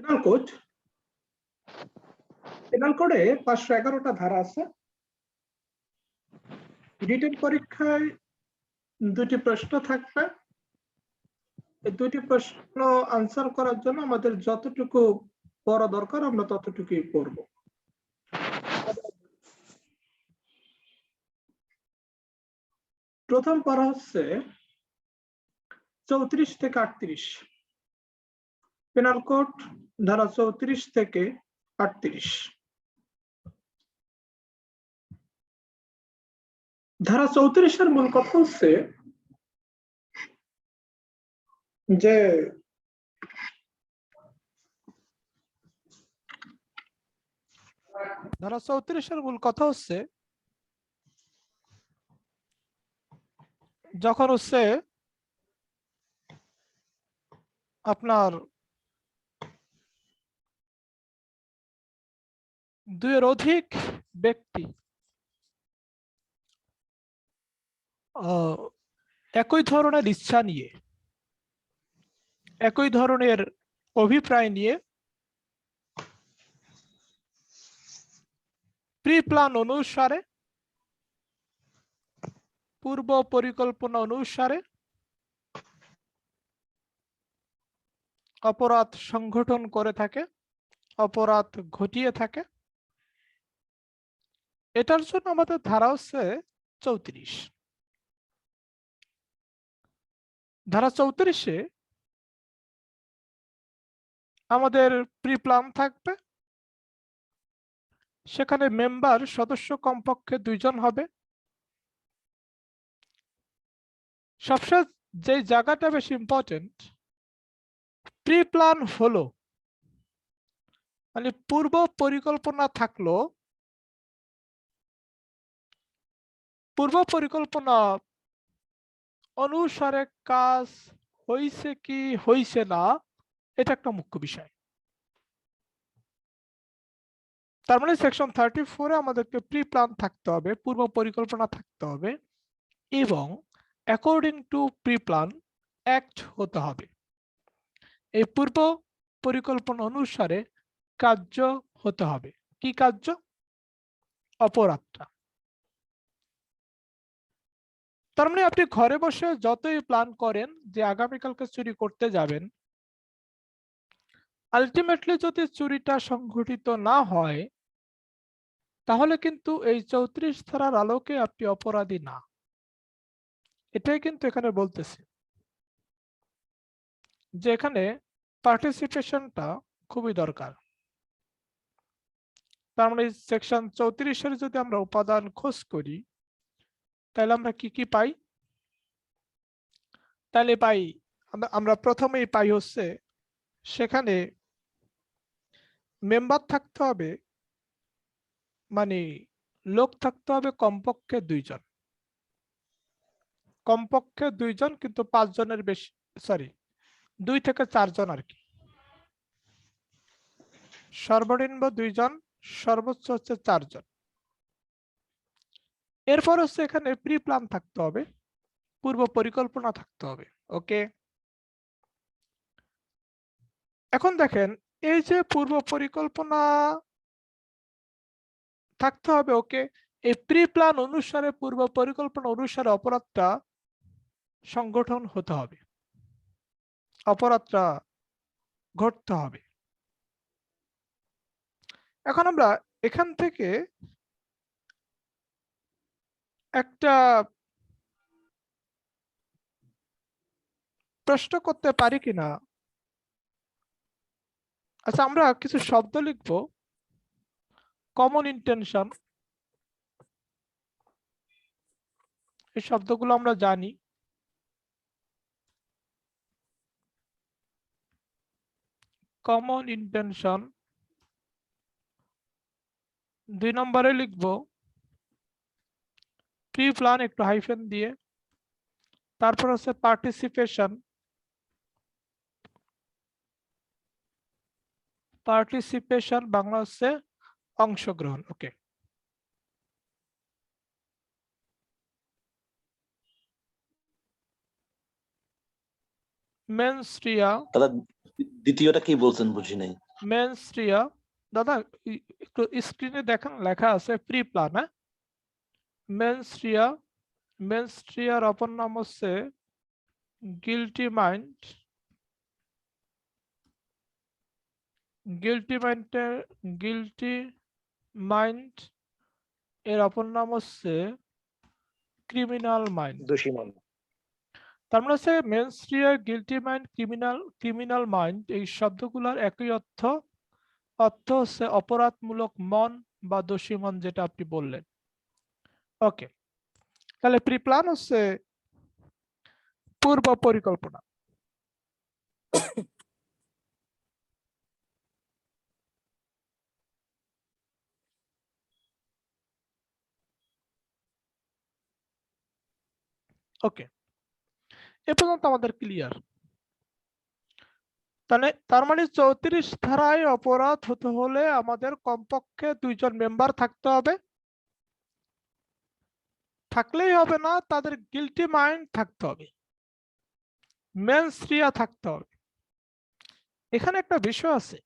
Penal code penal কোডে 511টা ধারা আছে। রিটেন পরীক্ষায় দুটি প্রশ্ন থাকবে। এই দুটি প্রশ্ন আনসার করার জন্য আমাদের যতটুকু পড়া দরকার আমরা ততটুকুই পড়ব। প্রথম পড়া হচ্ছে 34 থেকে 38, পেনাল কোড ধারা 34 থেকে 38। ধারা 34-এর মূল কথা হচ্ছে যে ধারা 34-এর মূল কথা হচ্ছে যখন হচ্ছে আপনার দুইয়ের অধিক ব্যক্তি একই ধরনের ইচ্ছা নিয়ে, একই ধরনের অভিপ্রায় নিয়ে প্রি প্ল্যান অনুসারে, পূর্ব পরিকল্পনা অনুসারে অপরাধ সংগঠন করে থাকে, অপরাধ ঘটিয়ে থাকে, এটার জন্য আমাদের ধারা হচ্ছে 34। ধারা 34-এ আমাদের প্রি প্ল্যান থাকবে, সেখানে মেম্বার সদস্য কমপক্ষে 2 জন হবে। সবশেষ যে জায়গাটা বেশি ইম্পর্টেন্ট, প্রি প্ল্যান হলো মানে পূর্ব পরিকল্পনা থাকলো, পূর্ব পরিকল্পনা অনুসারে কাজ হইছে কি হইছে না, এটা একটা মুখ্য বিষয়। তার মানে সেকশন 34-এ আমাদেরকে প্রি প্ল্যান থাকতে হবে, পূর্ব পরিকল্পনা থাকতে হবে, এবং according to pre plan act হতে হবে। এই পূর্ব পরিকল্পনা অনুসারে কার্য হতে হবে। কি কার্য? অপরাধটা। তার মানে আপনি ঘরে বসে যতই প্ল্যান করেন যে আগামীকালকে চুরি করতে যাবেন, আলটিমেটলি যদি চুরিটা সংঘটিত না হয় তাহলে কিন্তু এই 34 ধারার আলোকে আপনি অপরাধী না। এটাই কিন্তু এখানে বলতেছে যে এখানে পার্টিসিপেশনটা খুবই দরকার। তার মানে সেকশন 34-এর যদি আমরা উপাদান খোঁজ করি তাহলে আমরা কি কি পাই? তাহলে পাই আমরা প্রথমেই পাই হচ্ছে সেখানে মেম্বার থাকতে হবে, মানে লোক থাকতে হবে কমপক্ষে 2 জন, কমপক্ষে 2 জন, কিন্তু 5 জনের বেশি, সরি 2 থেকে 4 জন আর কি, সর্বনিম্ন 2 জন, সর্বোচ্চ হচ্ছে 4 জন। এরপর হচ্ছে এখানে প্রি প্ল্যান থাকতে হবে, পূর্ব পরিকল্পনা থাকতে হবে। ওকে, এখন দেখেন এই যে পূর্ব পরিকল্পনা থাকতে হবে, ওকে, এই প্রি প্ল্যান অনুসারে, পূর্ব পরিকল্পনা অনুসারে অপরাধটা সংগঠন হতে হবে, অপরাধটা ঘটতে হবে। এখন আমরা এখান থেকে একটা প্রশ্ন করতে পারি কিনা, আচ্ছা আমরা কিছু শব্দ লিখবো, কমন ইন্টেনশন, এই শব্দগুলো আমরা জানি। কমন ইন্টেনশন 2 নম্বরে লিখবো প্রি প্ল্যান একটু হাইফেন দিয়ে, তারপর হচ্ছে পার্টিসিপেশন, পার্টিসিপেশন বাংলা হচ্ছে অংশগ্রহণ। ওকে, মেন্স রিয়া, দাদা দ্বিতীয়টা কি বলছেন বুঝি নাই। মেন্স রিয়া, দাদা একটু স্ক্রিনে দেখেন লেখা আছে প্রি প্ল্যান। হ্যাঁ, মেন্স রিয়া, মেন্স রিয়ার অপর নাম হচ্ছে গিলটি মাইন্ড। গিলটি মাইন্ড এর অপর নাম হচ্ছে ক্রিমিনাল মাইন্ড। দোষী মন। তার মানে হচ্ছে mens rea, guilty mind, criminal mind, এই শব্দগুলোর একই অর্থ হচ্ছে অপরাধমূলক মন বা দোষী মন, যেটা আপনি বললেন। ওকে, তাহলে প্রি প্ল্যান হচ্ছে পূর্ব পরিকল্পনা। ওকে, এ পর্যন্ত আমাদের ক্লিয়ার। তাহলে তার মানে 34 ধারায় অপরাধ হতে হলে আমাদের কমপক্ষে 2 জন মেম্বার থাকতে হবে। থাকলেই হবে না, তাদের গিলটি মাইন্ড থাকতে হবে, মেন্স রিয়া থাকতে হবে। এখানে একটা বিষয় আছে,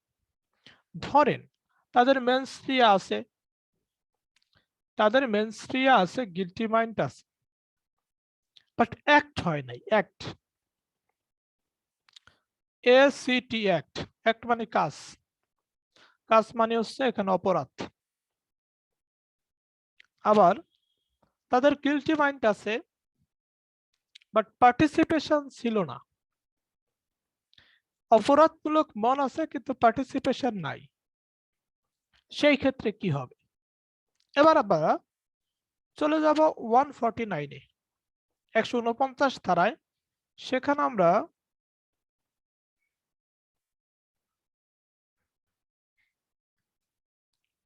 ধরেন তাদের মেন্স রিয়া আছে, গিলটি মাইন্ড আছে, বাট অ্যাক্ট হয় নাই। অ্যাক্ট, ACT অ্যাক্ট, অ্যাক্ট মানে কাজ, কাজ মানে হচ্ছে এখানে অপরাধ। আবার তাদের গিলটি মাইন্ড আছে বাট পার্টিসিপেশন ছিল না, অপরাধমূলক মন আছে কিন্তু পার্টিসিপেশন নাই। সেই ক্ষেত্রে কি হবে? এবার আমরা চলে যাব 149-এ, 149 ধারায়। সেখানে আমরা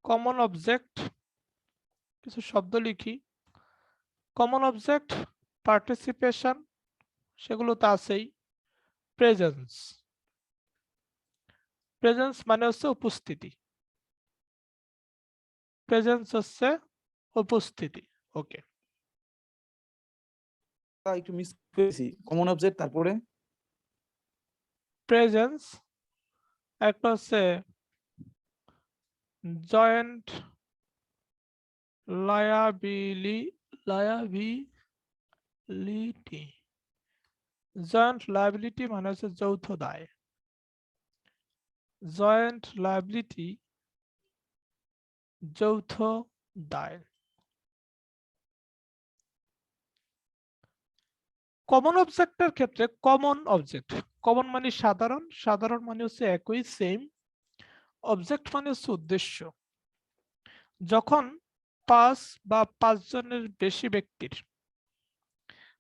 কমন অবজেক্ট কিছু শব্দ লিখি। কমন অবজেক্ট, পার্টিসিপেশন, সেগুলো তো আছেই। প্রেজেন্স, প্রেজেন্স মানে হচ্ছে উপস্থিতি, প্রেজেন্স হচ্ছে উপস্থিতি। ওকে, একটু মিস করেছি, কমন অবজেক্ট তারপরে প্রেজেন্স, একটা হচ্ছে জয়েন্ট লায়াবিলিটি। জয়েন্ট লায়াবিলিটি মানে হচ্ছে যৌথ দায়, জয়েন্ট লায়াবিলিটি, যৌথ দায়। কমন অবজেক্টের ক্ষেত্রে কমন অবজেক্ট, কমন মানে সাধারণ, সাধারণ মানে হচ্ছে একই, সেম। অবজেক্ট মানে হচ্ছে উদ্দেশ্য। যখন 5 বা 5 জনের বেশি ব্যক্তির,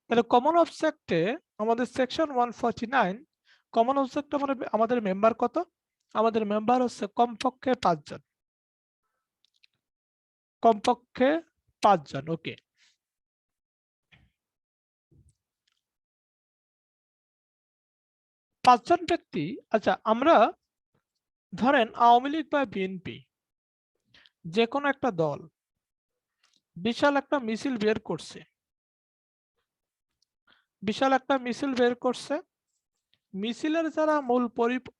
তাহলে কমন অবজেক্টে আমাদের সেকশন 149, কমন অবজেক্ট আমাদের মেম্বার কত? আমাদের মেম্বার হচ্ছে কমপক্ষে 5 জন, কমপক্ষে 5 জন। ওকে, পাঁচজন ব্যক্তি। আচ্ছা, আমরা ধরেন আওয়ামী লীগ বা বিএনপি, যে কোনো একটা দল বিশাল একটা মিছিল বের করছে, বিশাল একটা মিছিল বের করছে। মিছিলের যারা মূল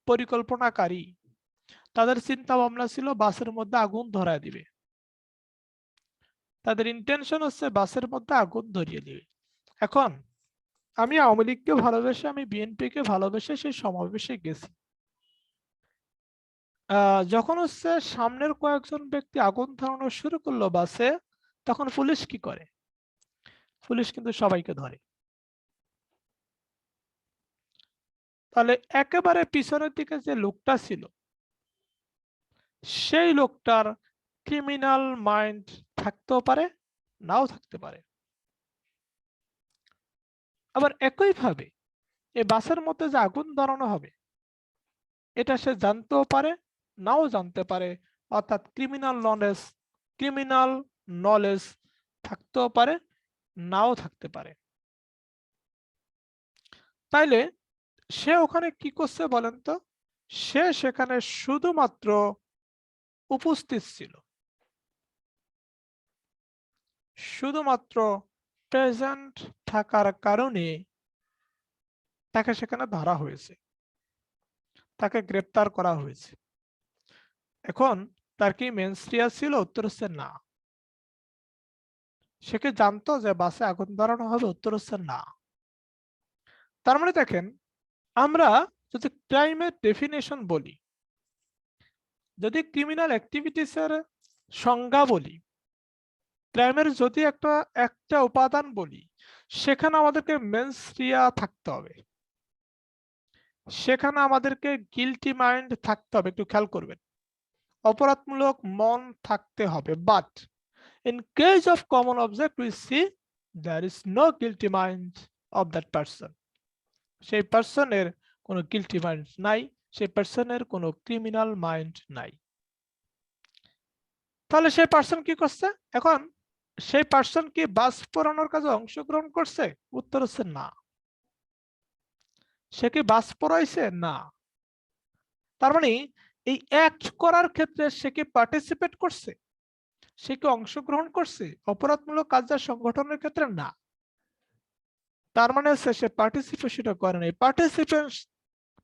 পরিকল্পনাকারী, তাদের চিন্তা ভাবনা ছিল বাসের মধ্যে আগুন ধরায় দিবে। তাদের ইন্টেনশন হচ্ছে বাসের মধ্যে আগুন ধরিয়ে দিবে। এখন আমি আওয়ামী লীগকে ভালোবেসে, আমি বিএনপিকে ভালোবেসে সেই সমাবেশে গেছি। যখন হচ্ছে সামনের কয়েকজন ব্যক্তি আগুন ধরানো শুরু করলো বাসে, তখন পুলিশ কি করে? পুলিশ কিন্তু সবাইকে ধরে। তাহলে একেবারে পিছনের দিকে যে লোকটা ছিল, সেই লোকটার ক্রিমিনাল মাইন্ড থাকতেও পারে, নাও থাকতে পারে। আবার একইভাবে এই বাসের মধ্যে যে আগুন ধরানো হবে, এটা সে জানতেও পারে, নাও জানতে পারে। অর্থাৎ ক্রিমিনাল নলেজ থাকতেও পারে, নাও থাকতে পারে। তাইলে সে ওখানে কি করছে বলেন তো? সে সেখানে শুধুমাত্র উপস্থিত ছিল, শুধুমাত্র প্রেজেন্ট থাকার কারণে তাকে সেখানে ধরা হয়েছে, তাকে গ্রেপ্তার করা হয়েছে। এখন তার কি মেনস্ট্রিয়া ছিল? উত্তর হচ্ছে না। সে কি জানতো যে বাসে আগুন ধরানো হবে? উত্তর হচ্ছে না। তার মানে দেখেন, আমরা যদি ক্রাইমের ডেফিনেশন বলি, যদি ক্রিমিনাল অ্যাক্টিভিটিস এর সংজ্ঞা বলি, ক্রাইমের যদি একটা উপাদান বলি, সেখানে আমাদেরকে মেনস্ট্রিয়া থাকতে হবে, সেখানে আমাদেরকে গিলটি মাইন্ড থাকতে হবে। একটু খেয়াল করবেন, অপরাধমূলক মন থাকতে হবে। But in case of common object we see there is no guilty mind of that person. সেই পার্সনের কোনো গিলটি মাইন্ড নাই, সেই পার্সনের কোনো ক্রিমিনাল মাইন্ড নাই। তাহলে সেই পার্সন কি করছে? এখন সেই পার্সন কি বাস পোড়ানোর কাজে অংশগ্রহণ করছে? উত্তর হচ্ছে না। সে কি বাস পোড়াইছে? না। তার মানে এই অ্যাক্ট করার ক্ষেত্রে সে কি পার্টিসিপেট করছে? সে কি অংশগ্রহণ করছে অপরাধমূলক কাজ সংগঠনের ক্ষেত্রে? না। তার মানে হচ্ছে সে পার্টিসিপেশন করে নাই।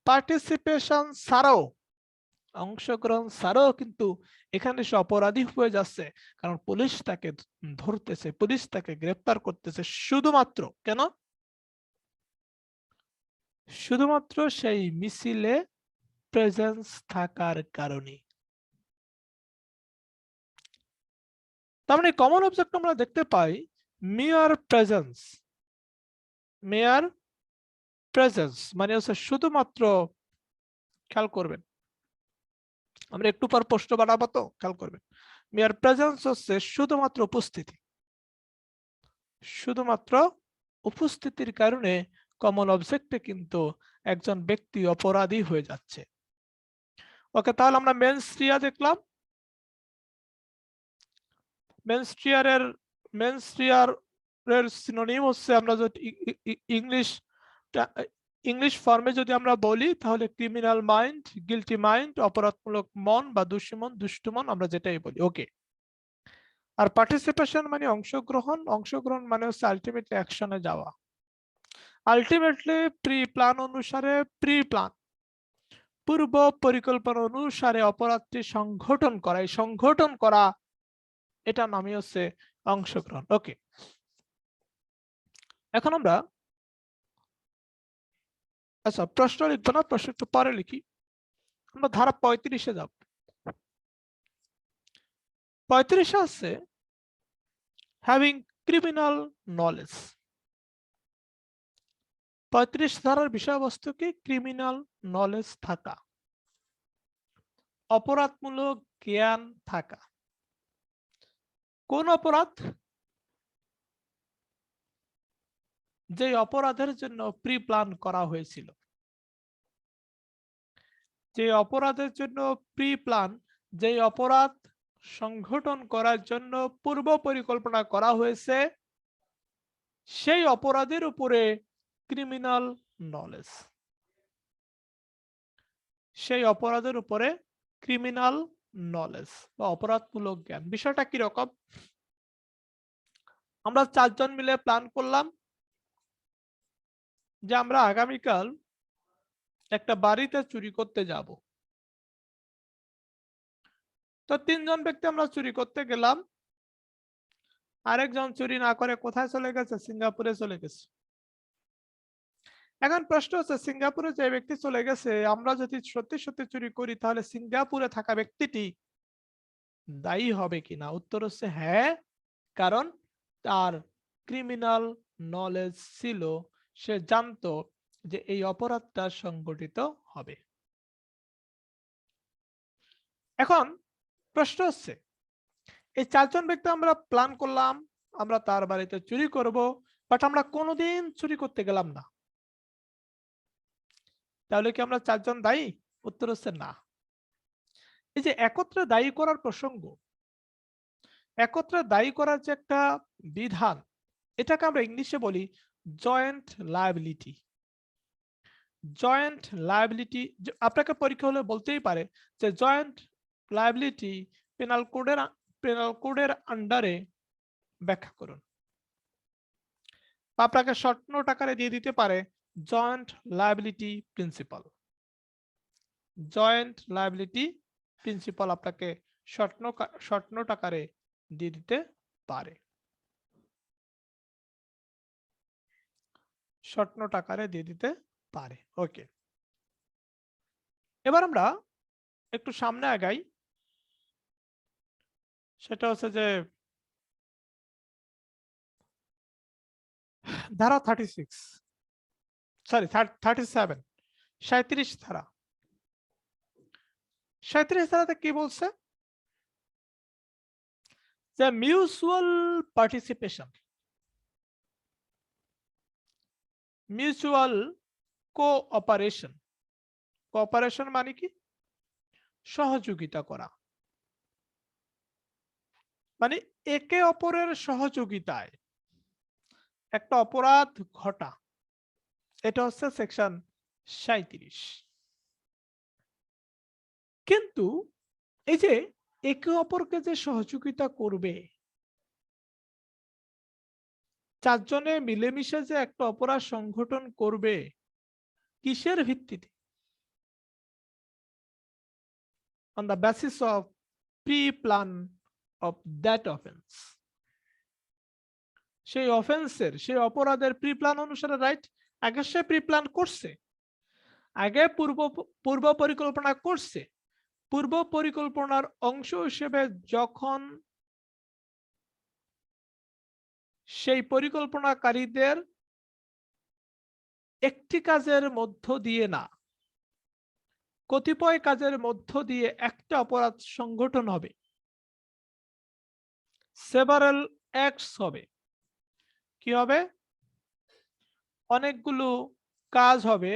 পার্টিসিপেশন ছাড়াও, অংশগ্রহণ ছাড়াও কিন্তু এখানে সে অপরাধী হয়ে যাচ্ছে, কারণ পুলিশ তাকে ধরতেছে, পুলিশ তাকে গ্রেফতার করতেছে শুধুমাত্র কেন? শুধুমাত্র সেই মিছিলে প্রেজেন্স থাকার কারণে। তার মানে কমন অবজেক্ট আমরা দেখতে পাই মেয়ার প্রেজেন্স। মেয়ার প্রেজেন্স মানে হচ্ছে শুধুমাত্র, খেয়াল করবেন, আমরা একটু পর প্রশ্ন বানাবো তো, খেয়াল করবেন, মেয়ার প্রেজেন্স হচ্ছে শুধুমাত্র উপস্থিতি। শুধুমাত্র উপস্থিতির কারণে কমন অবজেক্টে কিন্তু একজন ব্যক্তি অপরাধী হয়ে যাচ্ছে। ওকে, তাহলে আমরা মেনস্ট্রিয়া দেখলাম। মেনস্ট্রিয়ার সিনোনিম হচ্ছে, আমরা যদি ইংলিশ ফর্মে যদি আমরা বলি তাহলে ক্রিমিনাল মাইন্ড, গিলটি মাইন্ড, অপরাধমূলক মন বা দুষ্টু মন, আমরা যেটাই বলি। ওকে, আর পার্টিসিপেশন মানে অংশগ্রহণ। অংশগ্রহণ মানে হচ্ছে আলটিমেটলি অ্যাকশনে যাওয়া। আলটিমেটলি প্রি প্ল্যান অনুসারে, পূর্ব পরিকল্পনা অনুসারে অপরাধটি সংগঠন করা, এই সংগঠন করা, এটা নামই হচ্ছে অংশগ্রহণ। ওকে, এখন আমরা আচ্ছা প্রশ্ন লিখবো না, প্রশ্ন একটু পরে লিখি। আমরা ধারা 35-এ যাব। 35-এ আছে হ্যাভিং ক্রিমিনাল নলেজ। 35 ধারার বিষয়বস্তু কি? ক্রিমিনাল নলেজ থাকা, অপরাধমূলক জ্ঞান থাকা। কোন অপরাধ? যে অপরাধের জন্য প্রি প্ল্যান করা হয়েছিল, যে অপরাধের জন্য প্রি প্ল্যান, যে অপরাধ সংগঠন করার জন্য পূর্ব পরিকল্পনা করা হয়েছে, সেই অপরাধের উপরে ক্রিমিনাল নলেজ, সেই অপরাধের উপরে ক্রিমিনাল নলেজ বা অপরাধমূলক জ্ঞান। বিষয়টা কি রকম? আমরা 4 জন মিলে প্ল্যান করলাম যে আমরা আগামীকাল একটা বাড়িতে চুরি করতে যাব। তো 3 জন ব্যক্তি আমরা চুরি করতে গেলাম। আরেকজন চুরি না করে কোথায় চলে গেছে? সিঙ্গাপুরে চলে গেছে। এখন প্রশ্ন হচ্ছে, সিঙ্গাপুরে যে ব্যক্তি চলে গেছে, আমরা যদি সত্যি সত্যি চুরি করি তাহলে সিঙ্গাপুরে থাকা ব্যক্তিটি দায়ী হবে কিনা? উত্তর হচ্ছে হ্যাঁ, কারণ তার ক্রিমিনাল নলেজ ছিল, সে জানতো যে এই অপরাধটা সংগঠিত হবে। এখন প্রশ্ন হচ্ছে, এই 4 জন ব্যক্তি আমরা প্ল্যান করলাম, আমরা তার বাড়িতে চুরি করব, বাট আমরা কোনোদিন চুরি করতে গেলাম না, তাহলে কি আমরা 4 জন দায়ী? উত্তর হচ্ছে না। এই যে একত্রে দায়ী করার প্রসঙ্গ, একত্রে দায়ী করার যে একটা বিধান, এটাকে আমরা ইংলিশে বলি জয়েন্ট লায়াবিলিটি। জয়েন্ট লায়াবিলিটি আপনাকে পরীক্ষা হলে বলতেই পারে যে জয়েন্ট লায়াবিলিটি পেনাল কোডের আন্ডারে ব্যাখ্যা করুন, আপনাকে শর্ট নোট আকারে দিয়ে দিতে পারে joint liability principal. Joint liability principal আপনাকে শর্ট নোট আকারে দিয়ে দিতে পারে, শর্ট নোট আকারে দিয়ে দিতে পারে। ওকে, এবার আমরা একটু সামনে আগাই। সেটা হচ্ছে যে ধারা 36 সরি 37 37 ধারা। 37 ধারাতে কি বলছে যে mutual participation, mutual cooperation. Cooperation মানে কি? সহযোগিতা করা, মানে একে অপরের সহযোগিতায় একটা অপরাধ ঘটা। এটা হচ্ছে সেকশন 37। কিন্তু এই যে একে অপরকে যে সহযোগিতা করবে, চারজনে মিলেমিশে যে একটা অপরাধ সংগঠন করবে, কিসের ভিত্তিতে? On the basis of pre plan of that offence. সেই অফেন্সের, সেই অপরাধের প্রি প্ল্যান অনুসারে, রাইট? আগে সে প্রি প্ল্যান করছে, আগে পূর্ব পরিকল্পনা করছে। পূর্ব পরিকল্পনার অংশ হিসেবে যখন সেই পরিকল্পনাকারীদের একটি কাজের মধ্য দিয়ে না, কতিপয় কাজের মধ্য দিয়ে একটা অপরাধ সংগঠন হবে, সেভারাল অ্যাক্টস হবে। কি হবে? অনেকগুলো কাজ হবে,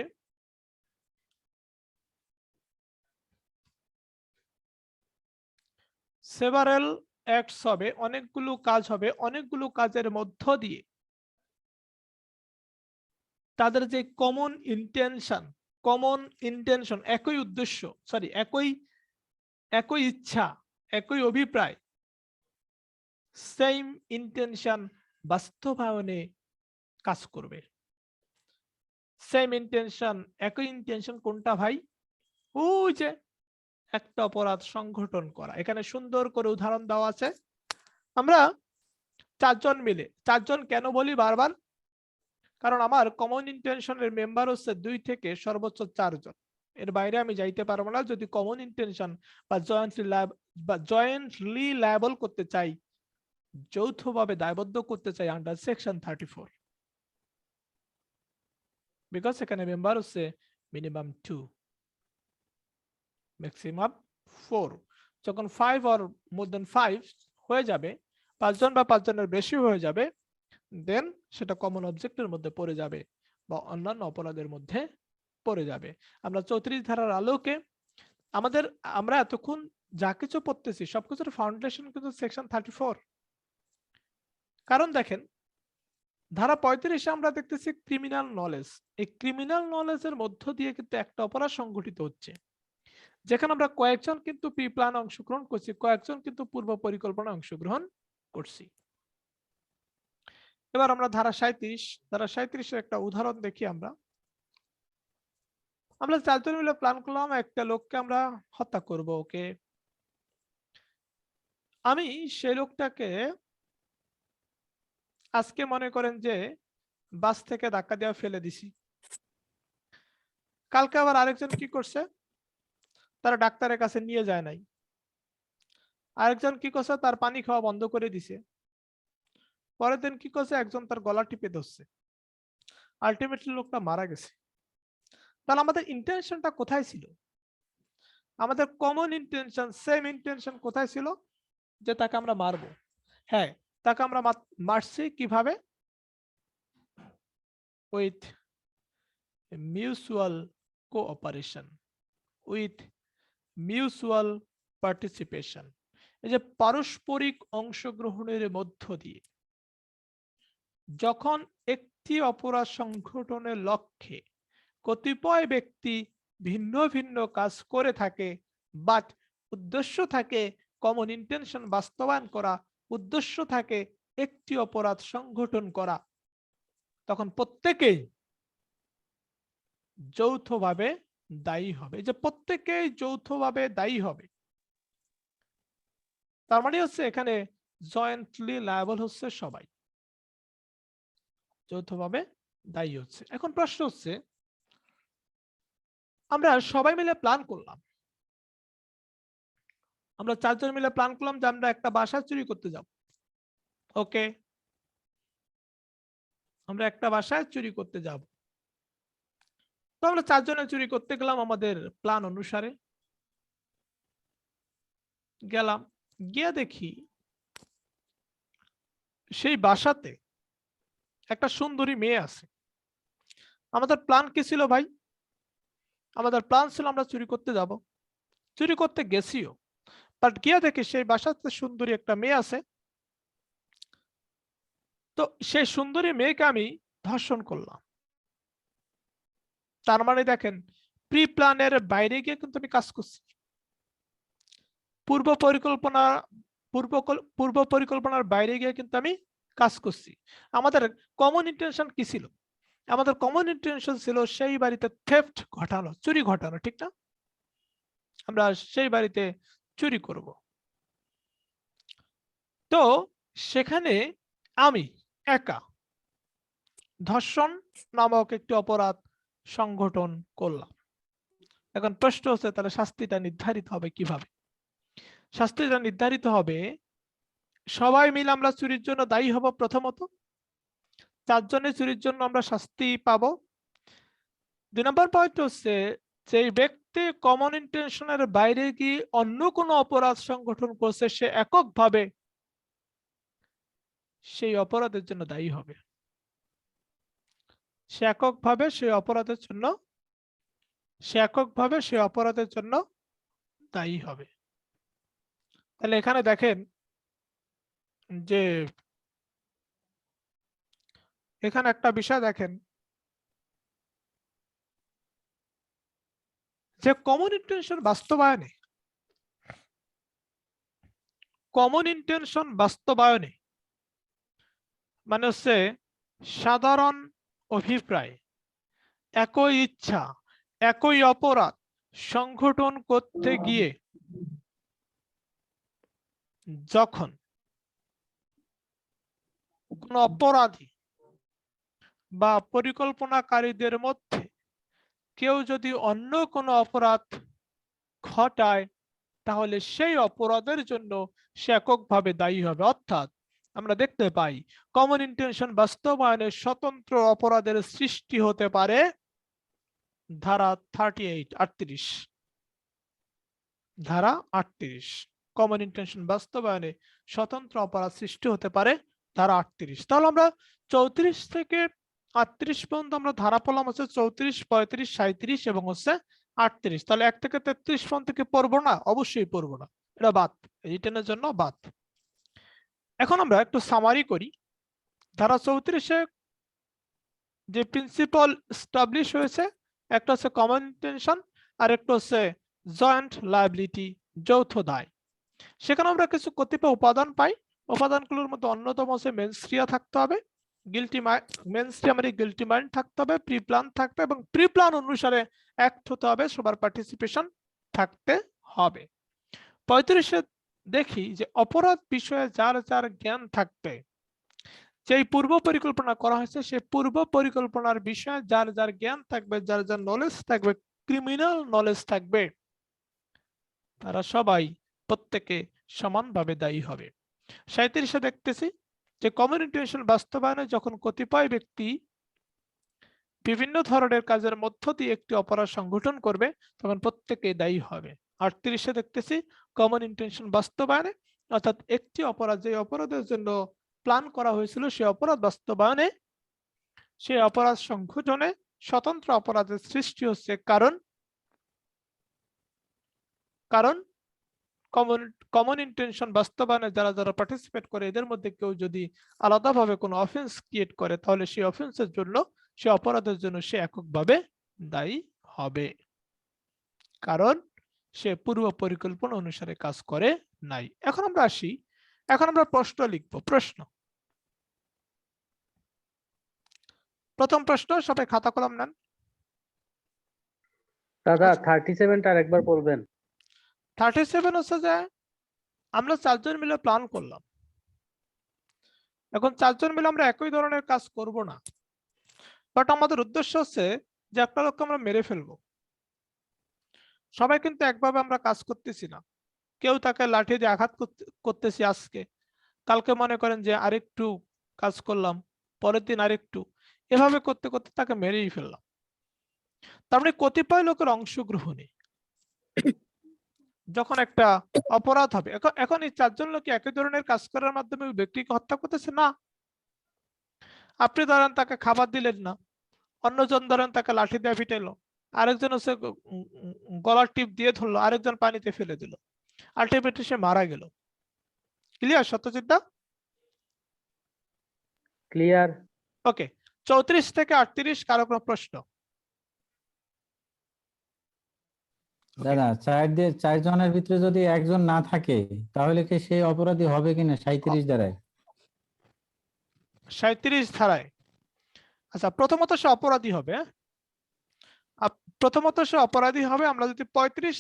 সেভারাল অ্যাক্টস হবে, অনেকগুলো কাজ হবে। অনেকগুলো কাজের মধ্য দিয়ে তাদের যে কমন ইন্টেনশন, একই উদ্দেশ্য, সরি একই ইচ্ছা, একই অভিপ্রায়, সেম ইন্টেনশন বাস্তবায়নে কাজ করবে। সেম ইন্টেনশন, একই ইন্টেনশন কোনটা ভাই? ওই যে একটা অপরাধ সংগঠন করা। এখানে সুন্দর করে উদাহরণ দেওয়া আছে। আমরা চারজন মিলে, চারজন কেন বলি বারবার? কারণ আমার কমন ইন্টেনশনের মেম্বার হচ্ছে 2 থেকে সর্বোচ্চ 4 জন, এর বাইরে আমি যাইতে পারবো না। যদি কমন ইন্টেনশন বা জয়েন্টলি লায়াবল করতে চাই, যৌথভাবে দায়বদ্ধ করতে চাই আন্ডার সেকশন 34, বিকজ এখানে মেম্বার হচ্ছে মিনিমাম 2, ম্যাক্সিমাম 4। যখন 5 অর মোর দেন 5 হয়ে যাবে, 5 জন বা 5 জনের বেশি হয়ে যাবে, দেন সেটা কমন অবজেক্টের মধ্যে পড়ে যাবে বা অন্যান্য অপরাধের মধ্যে পড়ে যাবে। আমরা 34 ধারার আলোকে আমরা এতক্ষণ যা কিছু পড়তেছি সবকিছুর ফাউন্ডেশন কিন্তু সেকশন 34। কারণ দেখেন, ধারা 35 আমরা দেখতেছি ক্রিমিনাল নলেজ। এই ক্রিমিনাল নলেজের মধ্য দিয়ে কিন্তু একটা অপরাধ সংঘটিত হচ্ছে, যেখানে আমরা কয়েকজন কিন্তু প্রি প্ল্যান অংশগ্রহণ করছি, কয়েকজন কিন্তু পূর্ব পরিকল্পনা অংশগ্রহণ করছি। এবার আমরা ধারা 37 এর একটা উদাহরণ দেখি। আমরা চারজন মিলে প্ল্যান করলাম একটা লোককে আমরা হত্যা করব। ওকে, আমি সেই লোকটাকে আজকে মনে করেন যে বাস থেকে ধাক্কা দিয়ে ফেলে দিছি। কালকে আবার আরেকজন কি করছে, তারা ডাক্তারের কাছে নিয়ে যায় নাই। আরেকজন কি করছে, তার পানি খাওয়া বন্ধ করে দিছে। পরের দিন কি করছে, একজন তার গলা টিপে ধরছে, আলটিমেটলি লোকটা মারা গেছে। তাহলে আমাদের ইন্টেনশনটা কোথায় ছিল? আমাদের কমন ইন্টেনশন, সেম ইন্টেনশন কোথায় ছিল? যে তাকে আমরা মারবো। হ্যাঁ, তাকে আমরা মারছি কিভাবে? With mutual cooperation, with mutual participation. এই যে পারস্পরিক অংশগ্রহণের মধ্য দিয়ে যখন একটি অপরাধ সংগঠনের লক্ষ্যে কতিপয় ব্যক্তি ভিন্ন ভিন্ন কাজ করে থাকে, বাট উদ্দেশ্য থাকে কমন ইন্টেনশন বাস্তবায়ন করা, উদ্দেশ্য থাকে একটি অপরাধ সংগঠন করা, তখন প্রত্যেকেই যৌথভাবে দায়ী হবে। যে প্রত্যেকেই যৌথভাবে দায়ী হবে, তার মানে হচ্ছে এখানে জয়েন্টলি লায়াবল হচ্ছে সবাই, যৌথভাবে দায়ী হচ্ছে। এখন প্রশ্ন হচ্ছে আমরা সবাই মিলে প্ল্যান করলাম, আমরা 4 জন মিলে প্ল্যান করলাম যে আমরা একটা বাসা চুরি করতে যাব। ওকে, আমরা একটা বাসায় চুরি করতে যাব। তো আমরা 4 জনে চুরি করতে গেলাম আমাদের প্ল্যান অনুসারে। গেলাম, গিয়ে দেখি সেই বাসাতে একটা সুন্দরী মেয়ে আছে। আমাদের প্ল্যান কি ছিল ভাই? আমাদের প্ল্যান ছিল আমরা চুরি করতে যাব, চুরি করতে গেছিও, বাট গিয়ে দেখি সেই বাসাতে সুন্দরী একটা মেয়ে আছে। তো সেই সুন্দরী মেয়েকে আমি ধর্ষণ করলাম। তার মানে দেখেন, প্রি প্ল্যানের বাইরে গিয়ে কিন্তু আমি কাজ করছি। পূর্ব পরিকল্পনার বাইরে গিয়ে কিন্তু আমি কাজ করছি। আমাদের কমন ইন্টেনশন কি ছিল? আমাদের কমন ইন্টেনশন ছিল সেই বাড়িতে থেফট ঘটানো, চুরি ঘটানো, ঠিক না? আমরা সেই বাড়িতে চুরি করব। তো সেখানে আমি একা ধর্ষণ নামক একটি অপরাধ সংগঠন করলাম। এখন প্রশ্ন হচ্ছে তাহলে শাস্তিটা নির্ধারিত হবে কিভাবে? শাস্তিটা নির্ধারিত হবে, সবাই মিলে আমরা চুরির জন্য দায়ী হব। প্রথমত 4 জনের চুরির জন্য আমরা শাস্তি পাবো। 2 নম্বর পয়েন্ট হচ্ছে, যে ব্যক্তি কমন ইন্টেনশনের বাইরে গিয়ে অন্য কোনো অপরাধ সংগঠন করছে সে এককভাবে সেই অপরাধের জন্য দায়ী হবে। সে এককভাবে সেই অপরাধের জন্য দায়ী হবে। তাহলে এখানে দেখেন যে এখানে একটা বিষয় দেখেন যে কমন ইন্টেনশন বাস্তবায়নে মানে হচ্ছে সাধারণ অভিপ্রায়, একই ইচ্ছা, একই অপরাধ সংগঠন করতে গিয়ে যখন কোন অপরাধী বা পরিকল্পনাকারীদের মধ্যে কেউ যদি অন্য কোনো অপরাধ ঘটায় তাহলে সেই অপরাধের জন্য সে এককভাবে দায়ী হবে। অর্থাৎ আমরা দেখতে পাই কমন ইন্টেনশন বাস্তবায়নে স্বতন্ত্র অপরাধের সৃষ্টি হতে পারে ধারা 38 ধারা 38। কমন ইন্টেনশন বাস্তবায়নে স্বতন্ত্র অপরাধ সৃষ্টি হতে পারে ধারা 38। তাহলে আমরা 34 থেকে 38 পর্যন্ত আমরা ধারা পেলাম হচ্ছে 34, 35, 37 এবং হচ্ছে 38। তাহলে 1 থেকে 33 পর্যন্ত থেকে পড়বো না? অবশ্যই পড়বো না, এটা বাদ, রিটেনের জন্য বাদ। এখন আমরা একটু সামারি করি। ধারা 34-এ যে প্রিন্সিপাল এস্টাবলিশ হয়েছে, একটা হচ্ছে কমন ইন্টেনশন আর একটা হচ্ছে জয়েন্ট লায়াবিলিটি, যৌথ দায়। সেখানে আমরা কিছু কতিপয় উপাদান পাই। উপাদানগুলোর মধ্যে অন্যতম হচ্ছে মেন্স রিয়া থাকতে হবে, গিল্টি মাইন্ড থাকতে হবে, প্রি প্ল্যান থাকতে এবং প্রি প্ল্যান অনুসারে অ্যাক্ট হতে হবে, সবার পার্টিসিপেশন থাকতে হবে। 35-এ দেখি যে অপরাধ বিষয়ে যার যার জ্ঞান থাকবে, যেই পূর্ব পরিকল্পনা করা হয়েছে সেই পূর্ব পরিকল্পনার বিষয়ে যার যার জ্ঞান থাকবে, যার যার নলেজ থাকবে, ক্রিমিনাল নলেজ থাকবে, তারা সবাই প্রত্যেকে সমানভাবে দায়ী হবে। 37-এ দেখতেছি যে কমন ইন্টেনশন বাস্তবায়নে যখন কতিপয় ব্যক্তি বিভিন্ন ধরনের কাজের মধ্য দিয়ে একটি অপরাধ সংগঠন করবে তখন প্রত্যেকে দায়ী হবে। 38-এ দেখতেছি কমন ইন্টেনশন বাস্তবায়নে অর্থাৎ একটি অপরাধ, যে অপরাধের জন্য প্ল্যান করা হয়েছিল সেই অপরাধ বাস্তবায়নে, সেই অপরাধ সংগঠনে স্বতন্ত্র অপরাধের সৃষ্টি হচ্ছে, কারণ কমন ইন্টেনশন বাস্তবায়নে যারা যারা পার্টিসিপেট করে এদের মধ্যে কেউ যদি আলাদাভাবে কোনো অফেন্স ক্রিয়েট করে তাহলে সেই অফেন্সের জন্য, সেই অপরাধের জন্য সে এককভাবে দায়ী হবে, কারণ সে পূর্ব পরিকল্পনা অনুসারে কাজ করে নাই। এখন আমরা আসি, এখন আমরা প্রশ্ন লিখব। প্রথম প্রশ্ন, সবাই খাতা কলম নেন। দাদা 37টা আরেকবার বলবেন। 37 হচ্ছে যে আমরা 4 জন মিলে প্ল্যান করলাম। এখন 4 জন মিলে আমরা একই ধরনের কাজ করব না, বাট আমাদের উদ্দেশ্য হচ্ছে যে একটা লোককে আমরা মেরে ফেলবো। সবাই কিন্তু একভাবে আমরা কাজ করতেছি না। কেউ তাকে লাঠি দিয়ে আঘাত করতেছি আজকে, কালকে মনে করেন যে আরেকটু কাজ করলাম, পরের দিন আরেকটু, এভাবে করতে করতে তাকে মেরেই ফেললাম। তার মানে কতিপয় লোকের অংশগ্রহণে যখন একটা অপরাধ হবে, এখন এই 4 জন লোক একই ধরনের কাজ করার মাধ্যমে ওই ব্যক্তিকে হত্যা করতেছে না। আপনি ধরেন তাকে খাবার দিলেন না, অন্যজন ধরেন তাকে লাঠি দিয়ে পিটাইলো, আরেকজন হচ্ছে গলার টিপ দিয়ে ধরলো, আরেকজন পানিতে ফেলে দিল, আলটিমেটলি সে মারা গেল। ক্লিয়ার সত্যজিৎ দা? ক্লিয়ার। ওকে, 34 থেকে 38 কারো কোনো প্রশ্ন? দাদা 4 জনের ভিতরে যদি একজন না থাকে তাহলে কি সে অপরাধী হবে কিনা 37 দ্বারায়? 37 ধারায়? আচ্ছা, প্রথমত সে অপরাধী হবে। প্রথমত সে অপরাধী হবে। আমরা যদি 35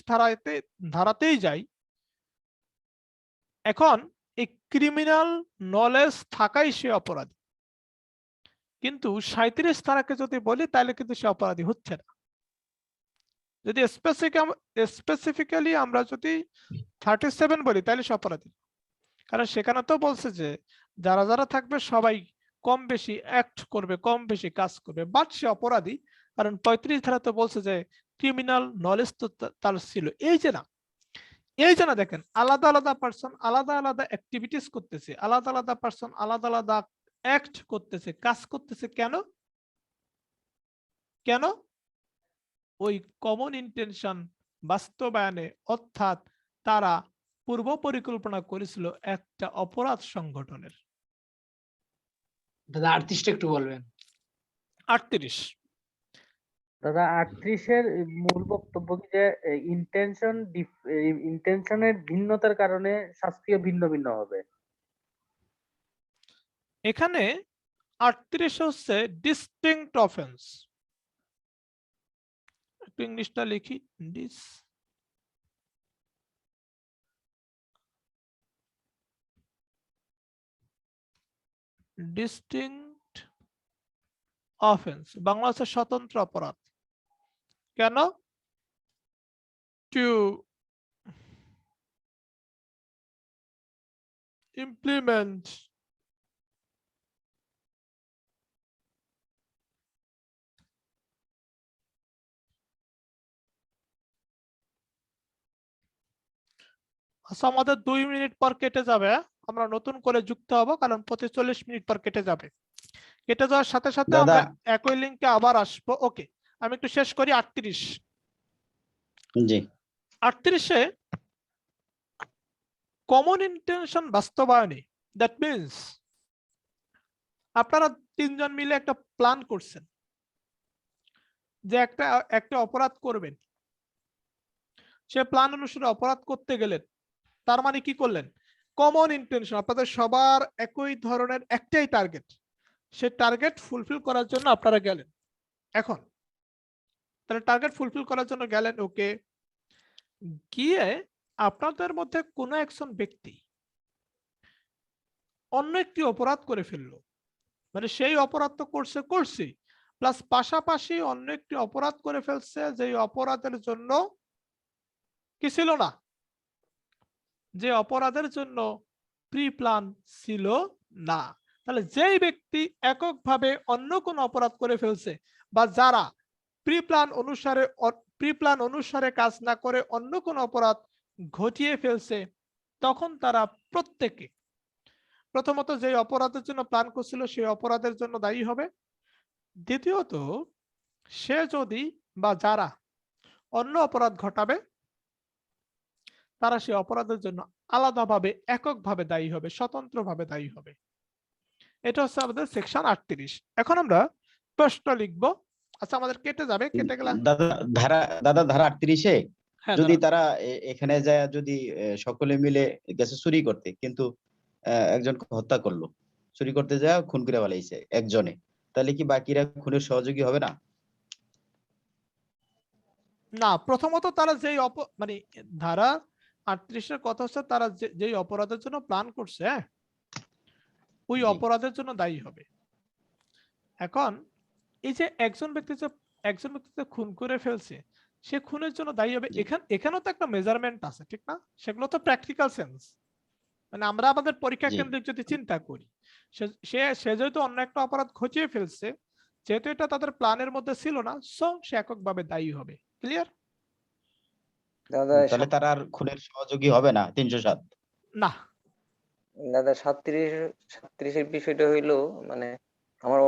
ধারাতেই যাই, এখন এই ক্রিমিনাল নলেজ থাকাই সে অপরাধী, কিন্তু 37 ধারাকে যদি বলি তাহলে কিন্তু সে অপরাধী হচ্ছে না। যদি স্পেসিফিক্যালি আমরা যদি 37 বলি তাহলে সে অপরাধী, কারণ সেখানে তো বলছে যে যারা যারা থাকবে সবাই কম বেশি অ্যাক্ট করবে, কম বেশি কাজ করবে, বাট সে অপরাধী। কারণ 35 ধারা তো বলছে যে ক্রিমিনাল নলেজ তো তার ছিল। এই যে না দেখেন, আলাদা আলাদা পার্সন আলাদা আলাদা অ্যাক্টিভিটিস করতেছে, আলাদা আলাদা পার্সন আলাদা আলাদা অ্যাক্ট করতেছে, কাজ করতেছে। কেন? ওই কমন ইন্টেনশন বাস্তবায়নে, অর্থাৎ তারা পূর্ব পরিকল্পনা করেছিল একটা অপরাধ সংগঠনের। দাদা 38টা একটু বলবেন। 38 দাদা 38-এর মূল বক্তব্য কি যে ইন্টেনশনের ভিন্নতার কারণে শাস্তিও ভিন্ন ভিন্ন হবে। এখানে 38 হচ্ছে ডিস্টিংক্ট অফেন্স। একটু ইংলিশটা লিখি, ডিস্টিংক্ট অফেন্স, বাংলা হচ্ছে স্বতন্ত্র অপরাধ। কেন? টু ইমপ্লিমেন্ট আচ্ছা, আমাদের 2 মিনিট পর কেটে যাবে, আমরা নতুন করে যুক্ত হব, কারণ প্রতি 40 মিনিট পর কেটে যাবে। কেটে যাওয়ার সাথে সাথে দাদা আমরা একই লিঙ্কে আবার আসবো। ওকে, আমি একটু শেষ করি। 38 জি 38-এ কমন ইন্টেনশন বাস্তবায়নে, দ্যাট মিন্স আপনারা 3 জন মিলে একটা প্ল্যান করছেন যে একটা অপরাধ করবেন। সে প্ল্যান অনুসারে অপরাধ করতে গেলেন, তার মানে কি করলেন? কমন ইন্টেনশন, আপনাদের সবার একই ধরনের একটাই টার্গেট, সে টার্গেট ফুলফিল করার জন্য আপনারা গেলেন। এখন তাহলে টার্গেট ফুলফিল করার জন্য গেলেন, ওকে, গিয়ে আপনাদের মধ্যে কোনো একজন ব্যক্তি অন্য একটি অপরাধ করে ফেললো, মানে সেই অপরাধ তো করছে প্লাস পাশাপাশি অন্য একটি অপরাধ করে ফেলছে, যে অপরাধের জন্য কি ছিল না, যে অপরাধের জন্য প্রি প্ল্যান ছিল না। তাহলে যেই ব্যক্তি এককভাবে অন্য কোন অপরাধ করে ফেলছে, বা যারা প্রি প্ল্যান অনুসারে কাজ না করে অন্য কোন অপরাধ ঘটিয়ে ফেলছে, তখন তারা প্রত্যেকে প্রথমত যে অপরাধের জন্য প্ল্যান করছিল সেই অপরাধের জন্য দায়ী হবে। দ্বিতীয়ত, সে যদি বা যারা অন্য অপরাধ ঘটাবে তারা সেই অপরাধের জন্য আলাদাভাবে এককভাবে দায়ী হবে, স্বতন্ত্রভাবে দায়ী হবে। এটা হচ্ছে আমাদের সেকশন 38। এখন আমরা প্রশ্ন লিখব। আচ্ছা, আমাদের কেটে যাবে, কেটে গেলে দাদা ধারা 38-এ হ্যাঁ, যদি তারা এখানে যায়, যদি সকলে মিলে গেছে চুরি করতে, কিন্তু একজনকে হত্যা করলো, চুরি করতে যায় খুন করে ফেলাইছে একজনে, তাহলে কি বাকিরা খুনের সহযোগী হবে না? না, প্রথমত তারা যেই মানে ধারা 38-এর কথা হচ্ছে তারা যেই অপরাধের জন্য প্ল্যান করছে, হ্যাঁ, ওই জি। অপরাধের জন্য দায়ী হবে। এখন এই যে একজন ব্যক্তি যে খুন করে ফেলছে, সে খুনের জন্য দায়ী হবে, জি। এখানেও তো একটা মেজারমেন্ট আছে, ঠিক না? সেগুলো তো প্র্যাকটিক্যাল সেন্স। মানে আমরা আমাদের পরীক্ষা জি। কেন্দ্রিক যদি চিন্তা করি, সে যেহেতু অন্য একটা অপরাধ ঘটিয়ে ফেলছে, যেহেতু এটা তাদের প্ল্যানের মধ্যে ছিল না, সো সে এককভাবে দায়ী হবে। ক্লিয়ার? দাদা তাহলে তারা আর খুনের সহযোগী হবে না 307। না, দাদা 37 এর বিষয়টা হইলো মানে আমার